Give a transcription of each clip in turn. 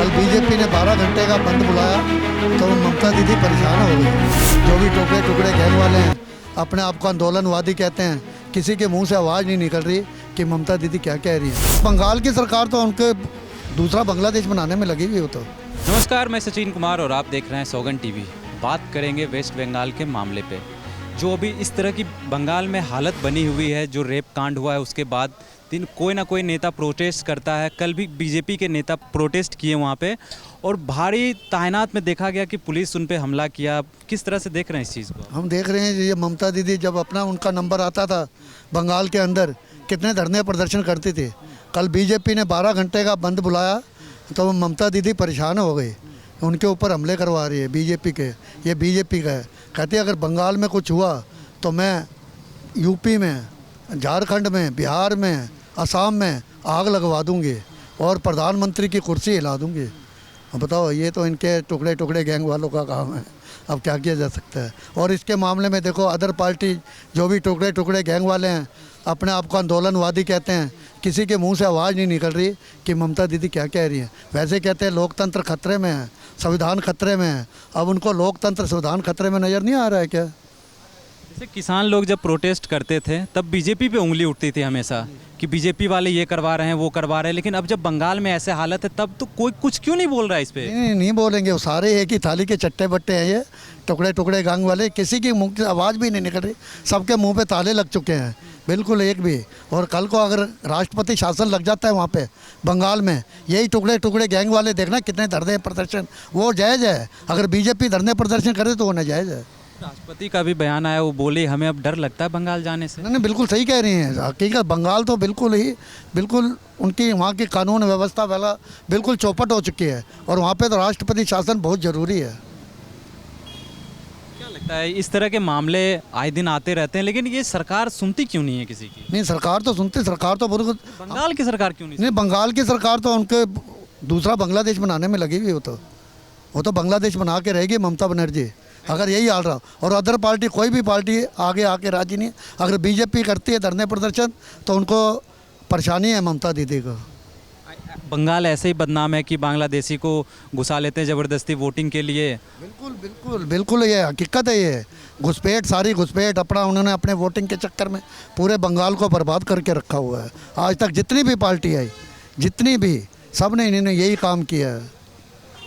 कल बीजेपी ने 12 घंटे का बंद बुलाया तो ममता दीदी परेशान हो गई। जो भी टुकड़े टुकड़े गैंग वाले हैं अपने आप को आंदोलनवादी कहते हैं, किसी के मुंह से आवाज़ नहीं निकल रही कि ममता दीदी क्या कह रही है। बंगाल की सरकार तो उनके दूसरा बांग्लादेश बनाने में लगी हुई हो। तो नमस्कार, मैं सचिन कुमार और आप देख रहे हैं सौगन टीवी। बात करेंगे वेस्ट बंगाल के मामले पे, जो अभी इस तरह की बंगाल में हालत बनी हुई है। जो रेप कांड हुआ है उसके बाद दिन कोई ना कोई नेता प्रोटेस्ट करता है। कल भी बीजेपी के नेता प्रोटेस्ट किए वहाँ पे और भारी तायनात में देखा गया कि पुलिस उन पे हमला किया। किस तरह से देख रहे हैं इस चीज़ को? हम देख रहे हैं ये ममता दीदी जब अपना उनका नंबर आता था बंगाल के अंदर कितने धरने प्रदर्शन करती थी। कल बीजेपी ने 12 घंटे का बंद बुलाया तो ममता दीदी परेशान हो गई। उनके ऊपर हमले करवा रही है बीजेपी के। ये बीजेपी का है। कहती है अगर बंगाल में कुछ हुआ तो मैं यूपी में, झारखंड में, बिहार में, असम में आग लगवा दूंगी और प्रधानमंत्री की कुर्सी हिला दूंगी। अब बताओ, ये तो इनके टुकड़े टुकड़े गैंग वालों का काम है। अब क्या किया जा सकता है। और इसके मामले में देखो, अदर पार्टी जो भी टुकड़े टुकड़े गैंग वाले हैं अपने आप को आंदोलनवादी कहते हैं, किसी के मुंह से आवाज़ नहीं निकल रही कि ममता दीदी क्या कह रही है। वैसे कहते हैं लोकतंत्र खतरे में है, संविधान खतरे में है। अब उनको लोकतंत्र संविधान खतरे में नज़र नहीं आ रहा है क्या? जैसे किसान लोग जब प्रोटेस्ट करते थे तब बीजेपी पे उंगली उठती थी हमेशा कि बीजेपी वाले ये करवा रहे हैं, वो करवा रहे हैं। लेकिन अब जब बंगाल में ऐसे हालत है तब तो कोई कुछ क्यों नहीं बोल रहा है इस पे? नहीं बोलेंगे, वो सारे एक ही थाली के चट्टे बट्टे हैं। ये टुकड़े टुकड़े गैंग वाले, किसी की मुंह से आवाज़ भी नहीं निकल रही। सबके मुंह पे ताले लग चुके हैं, बिल्कुल एक भी। और कल को अगर राष्ट्रपति शासन लग जाता है वहाँ पे बंगाल में, यही टुकड़े टुकड़े गैंग वाले देखना कितने धरने प्रदर्शन, वो जायज़ है। अगर बीजेपी धरने प्रदर्शन करे तो वो नाजायज़ है। राष्ट्रपति का भी बयान आया, वो बोले हमें अब डर लगता है बंगाल जाने से। नहीं, बिल्कुल सही कह रही हैं। हकीकत बंगाल तो बिल्कुल उनकी वहाँ की कानून व्यवस्था वाला बिल्कुल चौपट हो चुकी है और वहाँ पे तो राष्ट्रपति शासन बहुत ज़रूरी है। क्या लगता है, इस तरह के मामले आए दिन आते रहते हैं लेकिन ये सरकार सुनती क्यों नहीं है किसी की? नहीं, सरकार तो सुनती, सरकार तो बंगाल की सरकार क्यों नहीं? बंगाल की सरकार तो उनके दूसरा बांग्लादेश बनाने में लगी हुई हो। तो वो तो बांग्लादेश बना के रहेगी ममता बनर्जी, अगर यही हाल रहा। और अदर पार्टी, कोई भी पार्टी आगे आके राजी नहीं। अगर बीजेपी करती है धरने प्रदर्शन तो उनको परेशानी है ममता दीदी को। बंगाल ऐसे ही बदनाम है कि बांग्लादेशी को घुसा लेते हैं ज़बरदस्ती वोटिंग के लिए। बिल्कुल ये हकीकत है। ये घुसपैठ, सारी घुसपैठ अपना उन्होंने अपने वोटिंग के चक्कर में पूरे बंगाल को बर्बाद करके रखा हुआ है। आज तक जितनी भी पार्टी आई, जितनी भी, सब ने इन्होंने यही काम किया है।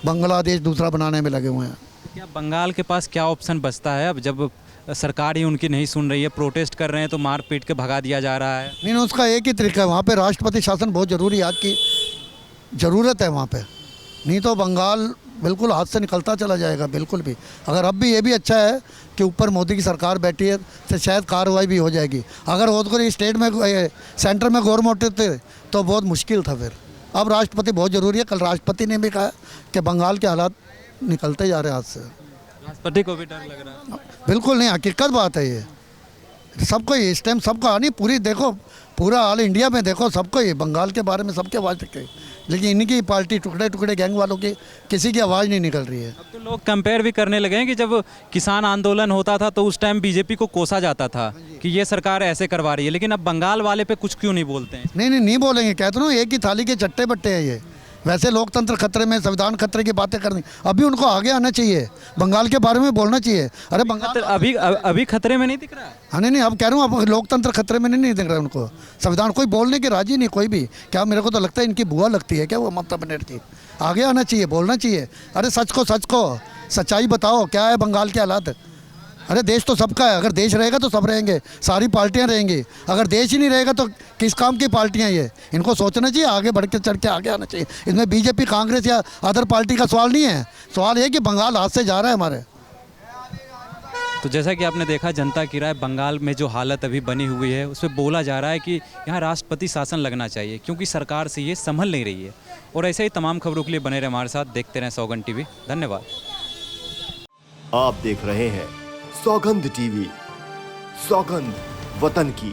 बांग्लादेश दूसरा बनाने में लगे हुए हैं। क्या बंगाल के पास क्या ऑप्शन बचता है अब, जब सरकार ही उनकी नहीं सुन रही है? प्रोटेस्ट कर रहे हैं तो मार पीट के भगा दिया जा रहा है। नहीं, उसका एक ही तरीका है, वहाँ पे राष्ट्रपति शासन बहुत ज़रूरी, आज की ज़रूरत है वहाँ पे। नहीं तो बंगाल बिल्कुल हाथ से निकलता चला जाएगा, बिल्कुल भी। अगर अब भी ये भी अच्छा है कि ऊपर मोदी की सरकार बैठी है तो शायद कार्रवाई भी हो जाएगी। अगर वो तो स्टेट में, सेंटर में गवर्नमेंट थे तो बहुत मुश्किल था फिर। अब राष्ट्रपति बहुत ज़रूरी है। कल राष्ट्रपति ने भी कहा कि बंगाल के हालात निकलते जा रहे हाथ से। राष्ट्रपति को भी डर लग रहा है? बिल्कुल नहीं, हकीकत बात है ये। सबको इस टाइम सबका नहीं, पूरी देखो, पूरा ऑल इंडिया में देखो, सबको ये बंगाल के बारे में सबकी आवाज़ निकल, लेकिन इनकी पार्टी टुकड़े टुकड़े गैंग वालों की किसी की आवाज़ नहीं निकल रही है। अब तो लोग कंपेयर भी करने लगे हैं कि जब किसान आंदोलन होता था तो उस टाइम बीजेपी को कोसा जाता था कि ये सरकार ऐसे करवा रही है, लेकिन अब बंगाल वाले पे कुछ क्यों नहीं बोलते हैं? नहीं बोलेंगे, कहते ना एक ही थाली के चट्टे बट्टे हैं ये। वैसे लोकतंत्र खतरे में, संविधान खतरे की बातें करनी, अभी उनको आगे आना चाहिए, बंगाल के बारे में बोलना चाहिए। अरे बंगाल अभी खतरे में नहीं दिख रहा है। हाँ, नहीं, अब कह रहा हूँ, अब लोकतंत्र खतरे में नहीं दिख रहा है उनको। संविधान कोई बोलने के राजी नहीं, कोई भी। क्या मेरे को तो लगता है इनकी बुआ लगती है क्या वो ममता बनर्जी? आगे आना चाहिए, बोलना चाहिए। अरे सच को सच्चाई बताओ, क्या है बंगाल के हालात। अरे देश तो सबका है, अगर देश रहेगा तो सब रहेंगे, सारी पार्टियां रहेंगी। अगर देश ही नहीं रहेगा तो किस काम की पार्टियां ये? इनको सोचना चाहिए, आगे बढ़ के चढ़ के आगे आना चाहिए। इसमें बीजेपी, कांग्रेस या अदर पार्टी का सवाल नहीं है। सवाल ये कि बंगाल हाथ से जा रहा है हमारे। तो जैसा कि आपने देखा, जनता की राय बंगाल में जो हालत अभी बनी हुई है उसमें बोला जा रहा है कि यहाँ राष्ट्रपति शासन लगना चाहिए क्योंकि सरकार से ये संभल नहीं रही है। और ऐसे ही तमाम खबरों के लिए बने रहे हमारे साथ, देखते रहें सौगंध टीवी। धन्यवाद। आप देख रहे हैं सौगंध टीवी, सौगंध वतन की।